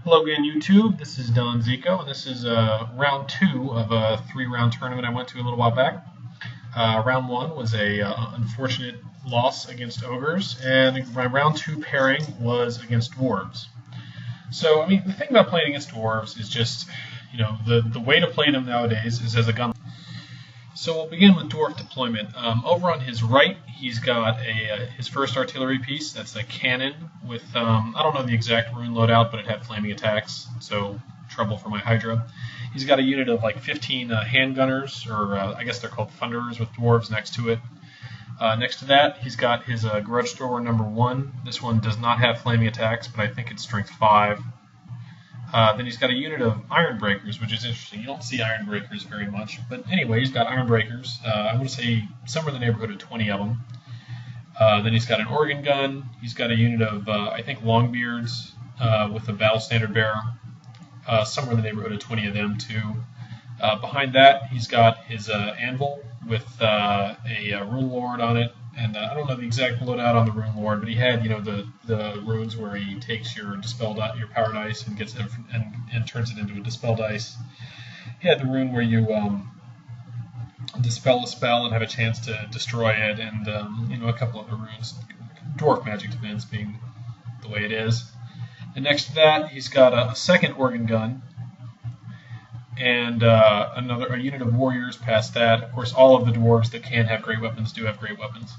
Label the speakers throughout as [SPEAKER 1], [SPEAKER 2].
[SPEAKER 1] Hello again, YouTube. This is Don Zico, and this is round 2 of a 3-round tournament I went to a little while back. Round 1 was a unfortunate loss against Ogres, and my round 2 pairing was against Dwarves. So, I mean, the thing about playing against Dwarves is just, you know, the way to play them nowadays is as a gun. So we'll begin with Dwarf deployment. Over on his right, he's got his first artillery piece. That's a cannon with, I don't know the exact rune loadout, but it had flaming attacks, so trouble for my Hydra. He's got a unit of like 15 handgunners, or I guess they're called thunderers with dwarves next to it. Next to that, he's got his grudge thrower number 1. This one does not have flaming attacks, but I think it's strength 5. Then he's got a unit of iron breakers, which is interesting. You don't see iron breakers very much. But anyway, he's got iron breakers. I want to say somewhere in the neighborhood of 20 of them. Then he's got an organ gun. He's got a unit of, I think, longbeards with a battle standard bearer. Somewhere in the neighborhood of 20 of them, too. Behind that, he's got his anvil with a rune lord on it. And I don't know the exact loadout on the rune lord, but he had, you know, the runes where he takes your your power dice and gets it and turns it into a dispel dice. He had the rune where you dispel a spell and have a chance to destroy it, and you know, a couple other runes. Dwarf magic defense being the way it is. And next to that, he's got a second organ gun. And a unit of warriors past that. Of course, all of the dwarves that can have great weapons do have great weapons.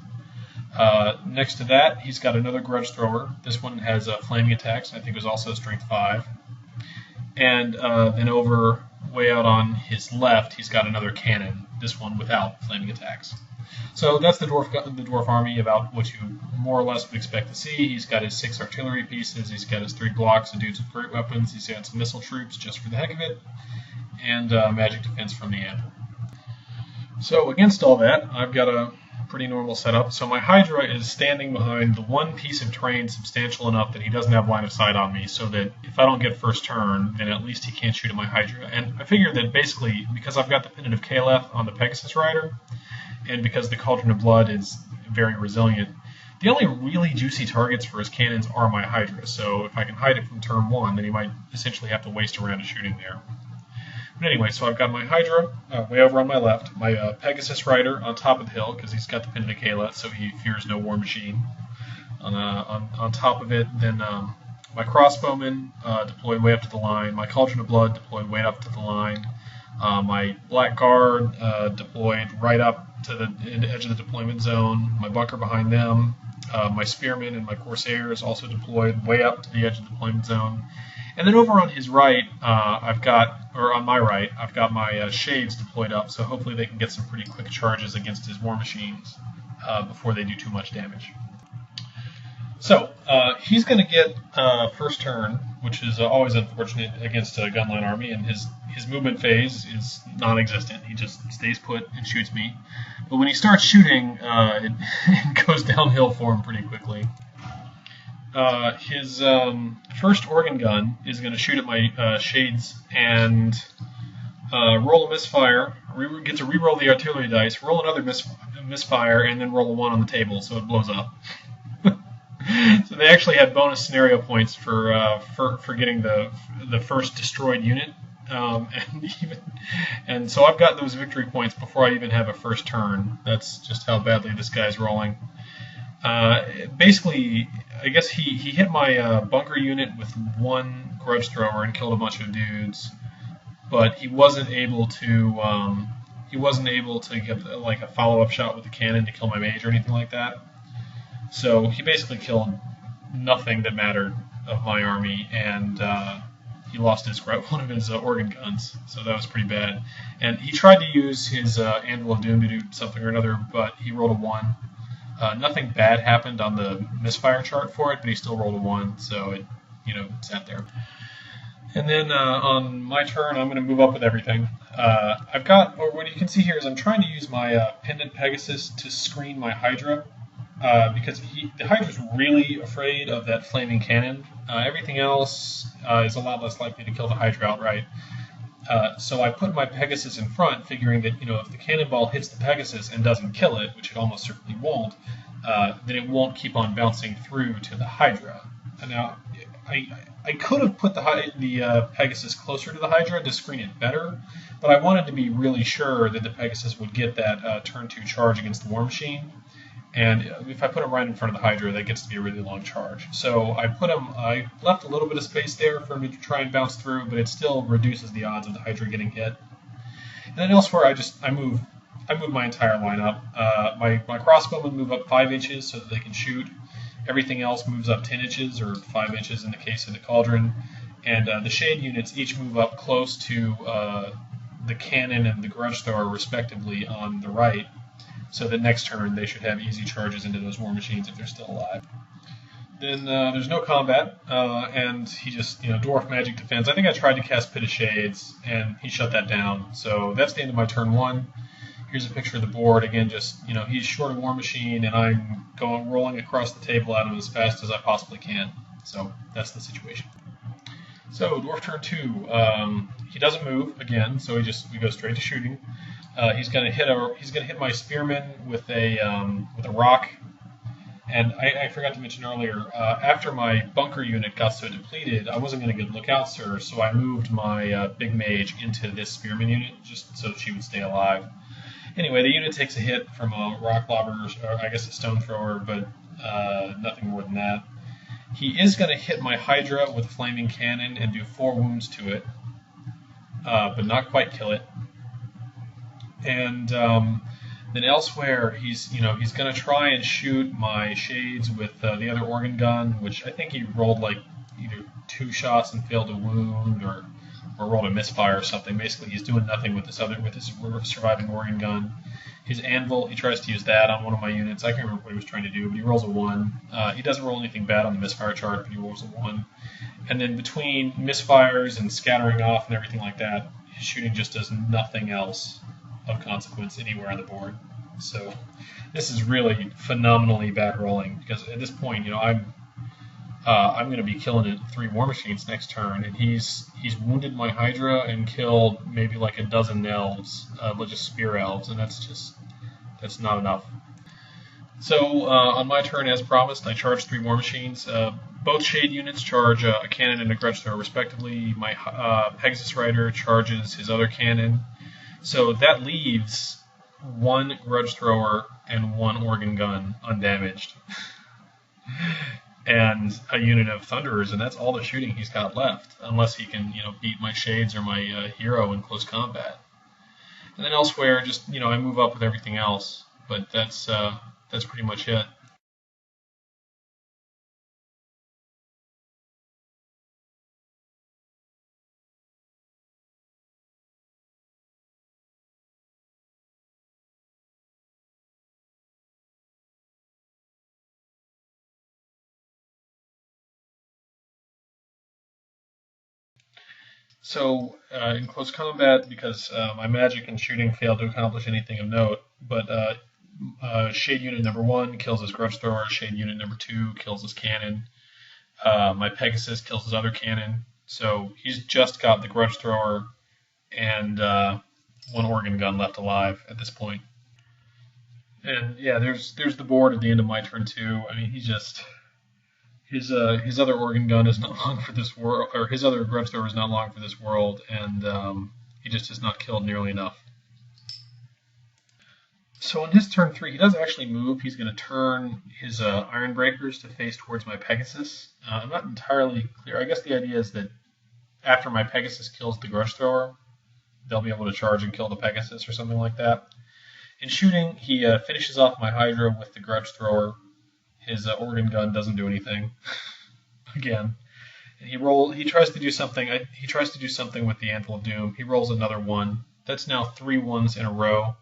[SPEAKER 1] Next to that, he's got another grudge thrower. This one has flaming attacks, and I think it was also strength 5. And then over way out on his left, he's got another cannon. This one without flaming attacks. So that's the dwarf army, about what you more or less would expect to see. He's got his 6 artillery pieces. He's got his 3 blocks of dudes with great weapons. He's got some missile troops just for the heck of it. And magic defense from the anvil. So against all that, I've got a pretty normal setup. So my Hydra is standing behind the one piece of terrain substantial enough that he doesn't have line of sight on me, so that if I don't get first turn, then at least he can't shoot at my Hydra. And I figure that basically, because I've got the Pendant of Caliph on the Pegasus Rider, and because the Cauldron of Blood is very resilient, the only really juicy targets for his cannons are my Hydra. So if I can hide it from turn 1, then he might essentially have to waste a round of shooting there. But anyway, so I've got my Hydra way over on my left, my Pegasus Rider on top of the hill, because he's got the Pendant of Caliph, so he fears no war machine. On top of it, then my Crossbowman deployed way up to the line, my Cauldron of Blood deployed way up to the line, my Black Guard deployed right up to the edge of the deployment zone, my bunker behind them, my Spearmen and my Corsairs also deployed way up to the edge of the deployment zone. And then over on his right, on my right, I've got my Shades deployed up, so hopefully they can get some pretty quick charges against his war machines before they do too much damage. So he's going to get first turn, which is always unfortunate against a gunline army, and his movement phase is non-existent. He just stays put and shoots me. But when he starts shooting, it goes downhill for him pretty quickly. His first organ gun is going to shoot at my Shades and roll a misfire, get to re-roll the artillery dice, roll another misfire, and then roll a 1 on the table, so it blows up. So they actually had bonus scenario points for getting the first destroyed unit, and so I've got those victory points before I even have a first turn. That's just how badly this guy's rolling. Basically, I guess he hit my bunker unit with 1 grudge thrower and killed a bunch of dudes, but he wasn't able to get like a follow-up shot with the cannon to kill my mage or anything like that. So he basically killed nothing that mattered of my army, and he lost one of his organ guns, so that was pretty bad. And he tried to use his Anvil of Doom to do something or another, but he rolled a 1. Nothing bad happened on the misfire chart for it, but he still rolled a 1, so it, sat there. And then on my turn, I'm going to move up with everything. What you can see here is I'm trying to use my Pendant Pegasus to screen my Hydra, because the Hydra's really afraid of that flaming cannon. Everything else is a lot less likely to kill the Hydra outright. So I put my Pegasus in front, figuring that, if the cannonball hits the Pegasus and doesn't kill it, which it almost certainly won't, then it won't keep on bouncing through to the Hydra. And now, I could have put the Pegasus closer to the Hydra to screen it better, but I wanted to be really sure that the Pegasus would get that turn 2 charge against the War Machine. And if I put him right in front of the Hydra, that gets to be a really long charge. So I left a little bit of space there for him to try and bounce through, but it still reduces the odds of the Hydra getting hit. And then elsewhere, I move my entire lineup. My crossbowmen move up 5 inches so that they can shoot. Everything else moves up 10 inches, or 5 inches in the case of the Cauldron. And the Shade units each move up close to the Cannon and the Grudge Thrower, respectively, on the right. So that next turn they should have easy charges into those War Machines if they're still alive. Then there's no combat, and he just, Dwarf Magic Defense. I think I tried to cast Pit of Shades, and he shut that down. So that's the end of my turn 1. Here's a picture of the board. Again, just, he's short of War Machine, and I'm rolling across the table at him as fast as I possibly can. So that's the situation. So Dwarf turn 2. He doesn't move again, so we go straight to shooting. He's gonna hit my Spearman with a rock. And I forgot to mention earlier, after my bunker unit got so depleted, I wasn't going to get Lookout Sir, so I moved my big mage into this Spearman unit just so she would stay alive. Anyway, the unit takes a hit from a rock lobber, or I guess a stone thrower, but nothing more than that. He is going to hit my Hydra with a flaming cannon and do 4 wounds to it, but not quite kill it. And then elsewhere, he's going to try and shoot my Shades with the other organ gun, which I think he rolled like either 2 shots and failed to wound, or rolled a misfire or something. Basically, he's doing nothing with his surviving organ gun. His anvil, he tries to use that on one of my units. I can't remember what he was trying to do, but he rolls a 1. He doesn't roll anything bad on the misfire chart, but he rolls a 1. And then between misfires and scattering off and everything like that, his shooting just does nothing else of consequence anywhere on the board. So this is really phenomenally bad rolling, because at this point, I'm going to be killing it 3 War Machines next turn, and he's wounded my Hydra and killed maybe like a dozen elves, just spear elves, and that's not enough. So on my turn, as promised, I charge 3 War Machines. Both Shade units charge a cannon and a Grudge Thrower respectively. My Pegasus Rider charges his other cannon. So that leaves 1 Grudge Thrower and 1 Organ Gun undamaged. And a unit of Thunderers, and that's all the shooting he's got left, unless he can, beat my Shades or my hero in close combat. And then elsewhere, just, I move up with everything else, but that's pretty much it. So, in close combat, because my magic and shooting failed to accomplish anything of note, but Shade Unit number 1 kills his Grudge Thrower, Shade Unit number 2 kills his cannon, my Pegasus kills his other cannon, so he's just got the Grudge Thrower and 1 Organ Gun left alive at this point. And yeah, there's the board at the end of my turn 2. I mean, his other organ gun is not long for this world, or his other Grudge Thrower is not long for this world, and he just has not killed nearly enough. So on his turn 3, he does actually move. He's going to turn his Iron Breakers to face towards my Pegasus. I'm not entirely clear. I guess the idea is that after my Pegasus kills the Grudge Thrower, they'll be able to charge and kill the Pegasus or something like that. In shooting, he finishes off my Hydra with the Grudge Thrower. His organ gun doesn't do anything. Again, he tries to do something. He tries to do something with the Anvil of Doom. He rolls another 1. That's now 3 1s in a row.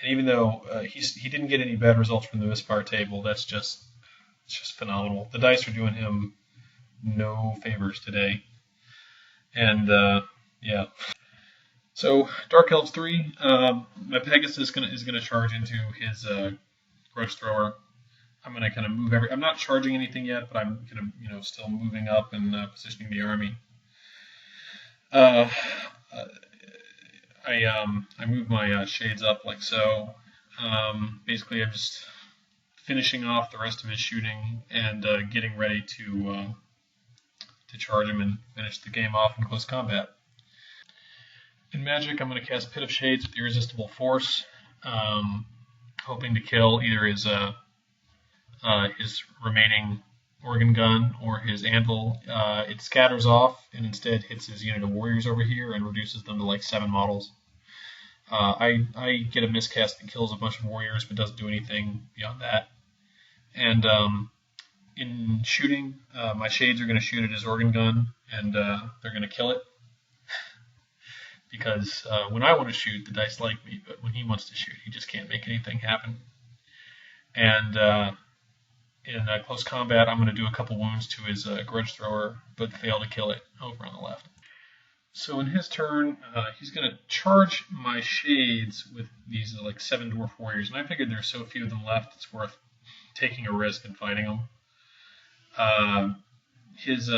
[SPEAKER 1] And even though he didn't get any bad results from the misfire table, it's just phenomenal. The dice are doing him no favors today. And yeah. So Dark Elves 3. My Pegasus is gonna charge into his Grudge Thrower. I'm going to kind of move I'm not charging anything yet, but I'm kind of, still moving up and positioning the army. I move my Shades up like so. Basically, I'm just finishing off the rest of his shooting and getting ready to to charge him and finish the game off in close combat. In Magic, I'm going to cast Pit of Shades with Irresistible Force, hoping to kill either his remaining organ gun or his anvil. It scatters off and instead hits his unit of warriors over here and reduces them to like 7 models. I get a miscast that kills a bunch of warriors but doesn't do anything beyond that. And in shooting, my shades are going to shoot at his organ gun and they're going to kill it. Because when I want to shoot, the dice like me, but when he wants to shoot, he just can't make anything happen. And in close combat, I'm going to do a couple wounds to his grudge thrower, but fail to kill it over on the left. So in his turn, he's going to charge my shades with these like 7 dwarf warriors, and I figured there's so few of them left, it's worth taking a risk and fighting them. His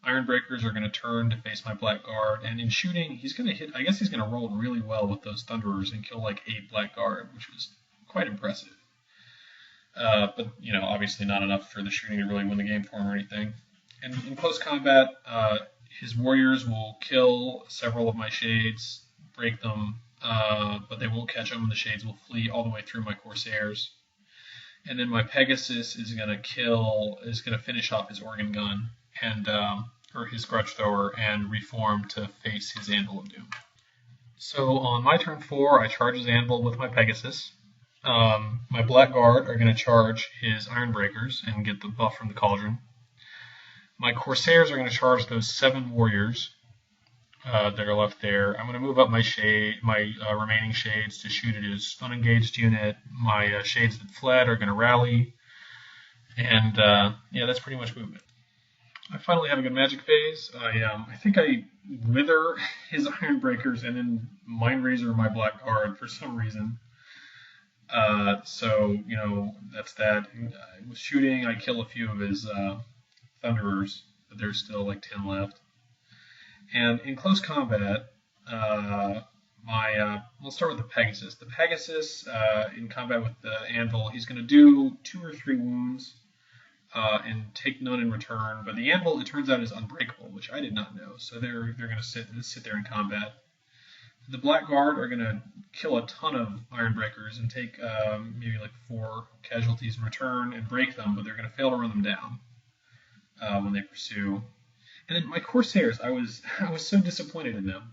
[SPEAKER 1] Iron Breakers are going to turn to face my Blackguard, and in shooting, he's going to hit. I guess he's going to roll really well with those Thunderers and kill like 8 Blackguard, which was quite impressive. But obviously not enough for the shooting to really win the game for him or anything. And in close combat, his warriors will kill several of my shades, break them, but they won't catch them, and the shades will flee all the way through my Corsairs. And then my Pegasus is going to finish off his organ gun and or his grudge thrower and reform to face his Anvil of Doom. So on my turn 4, I charge his Anvil with my Pegasus. My Blackguard are going to charge his Iron Breakers and get the buff from the Cauldron. My Corsairs are going to charge those 7 warriors that are left there. I'm going to move up my remaining shades to shoot at his unengaged unit. My shades that fled are going to rally. And yeah, that's pretty much movement. I finally have a good Magic phase. I think I wither his Iron Breakers and then Mind Razor my Blackguard for some reason. So, that's that. With shooting, I kill a few of his Thunderers, but there's still like 10 left. And in close combat, we'll start with the Pegasus. The Pegasus, in combat with the Anvil, he's going to do 2 or 3 wounds and take none in return. But the Anvil, it turns out, is unbreakable, which I did not know. So they're going to sit there in combat. The Blackguard are going to kill a ton of Iron Breakers and take maybe like 4 casualties in return and break them, but they're going to fail to run them down when they pursue. And then my Corsairs, I was so disappointed in them.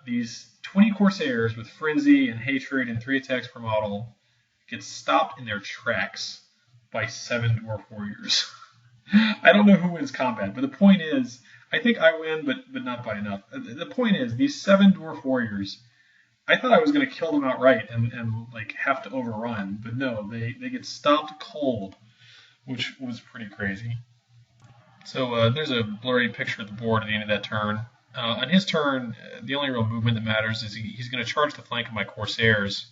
[SPEAKER 1] These 20 Corsairs with Frenzy and Hatred and 3 attacks per model get stopped in their tracks by 7 Dwarf Warriors. I don't know who wins combat, but the point is, I think I win, but not by enough. The point is, these 7 Dwarf Warriors, I thought I was going to kill them outright and like have to overrun, but no, they get stopped cold, which was pretty crazy. So there's a blurry picture of the board at the end of that turn. On his turn, the only real movement that matters is he's going to charge the flank of my Corsairs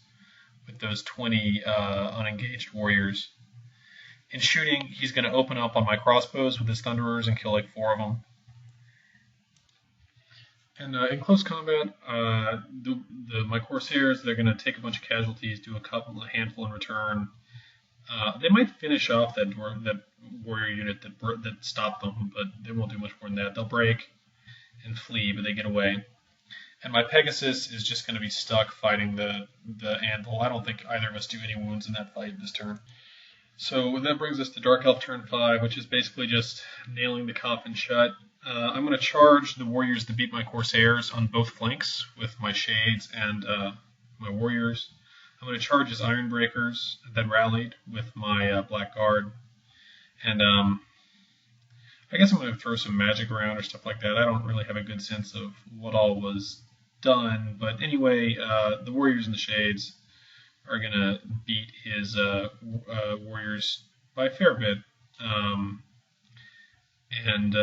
[SPEAKER 1] with those 20 unengaged warriors. In shooting, he's going to open up on my crossbows with his Thunderers and kill like 4 of them. And in close combat, my Corsairs, they're going to take a bunch of casualties, do a handful in return. They might finish off that warrior unit that stopped them, but they won't do much more than that. They'll break and flee, but they get away. And my Pegasus is just going to be stuck fighting the Anvil. I don't think either of us do any wounds in that fight this turn. So that brings us to Dark Elf turn 5, which is basically just nailing the coffin shut. I'm going to charge the warriors to beat my Corsairs on both flanks with my Shades and my warriors. I'm going to charge his Iron Breakers that rallied with my Blackguard. And I guess I'm going to throw some magic around or stuff like that. I don't really have a good sense of what all was done. But anyway, the warriors and the Shades are going to beat his warriors by a fair bit. And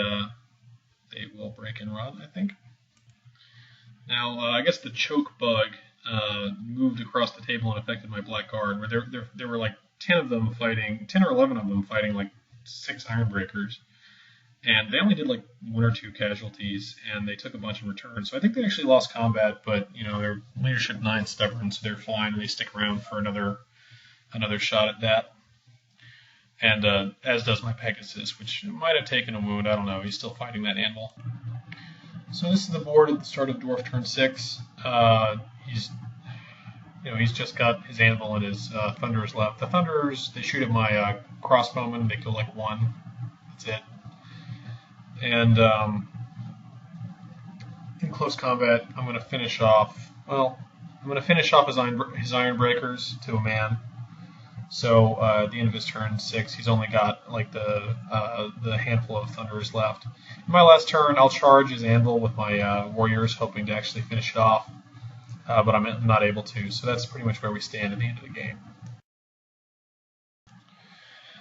[SPEAKER 1] they will break and run, I think. Now, I guess the choke bug moved across the table and affected my Blackguard, where there were like 10 or 11 of them fighting like 6 Iron Breakers. And they only did like 1 or 2 casualties, and they took a bunch in return. So I think they actually lost combat, but their leadership 9's stubborn, so they're fine, and they stick around for another shot at that. and as does my Pegasus, which might have taken a wound. I don't know. He's still fighting that animal. So this is the board at the start of Dwarf turn 6. He's just got his anvil and his thunderers left. The thunderers, they shoot at my crossbowmen. They kill like 1. That's it. And in close combat, I'm going to finish off. Well, I'm going to finish off his iron breakers to a man. So at the end of his turn 6, he's only got like the handful of thunderers left. In my last turn, I'll charge his anvil with my warriors, hoping to actually finish it off. But I'm not able to, so that's pretty much where we stand at the end of the game.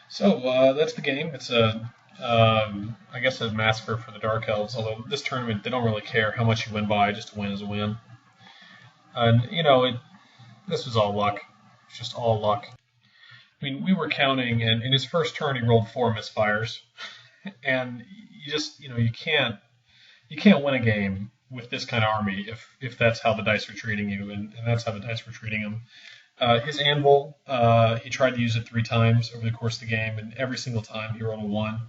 [SPEAKER 1] So that's the game. It's I guess a massacre for the Dark Elves, although this tournament, they don't really care how much you win by, just a win is a win. And, this was all luck. It's just all luck. I mean, we were counting, and in his first turn, he rolled 4 misfires. And you just, you can't win a game with this kind of army if that's how the dice are treating you, and that's how the dice were treating him. His anvil, he tried to use it 3 times over the course of the game, and every single time he rolled a 1.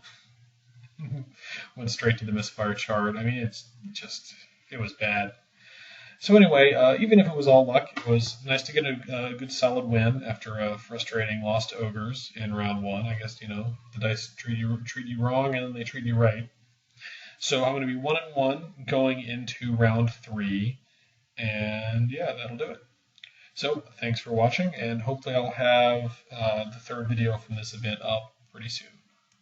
[SPEAKER 1] Went straight to the misfire chart. I mean, it was bad. So anyway, even if it was all luck, it was nice to get a good solid win after a frustrating loss to ogres in round 1. I guess, the dice treat you wrong and then they treat you right. So I'm going to be 1-1 going into round 3, and yeah, that'll do it. So thanks for watching, and hopefully I'll have the 3rd video from this event up pretty soon.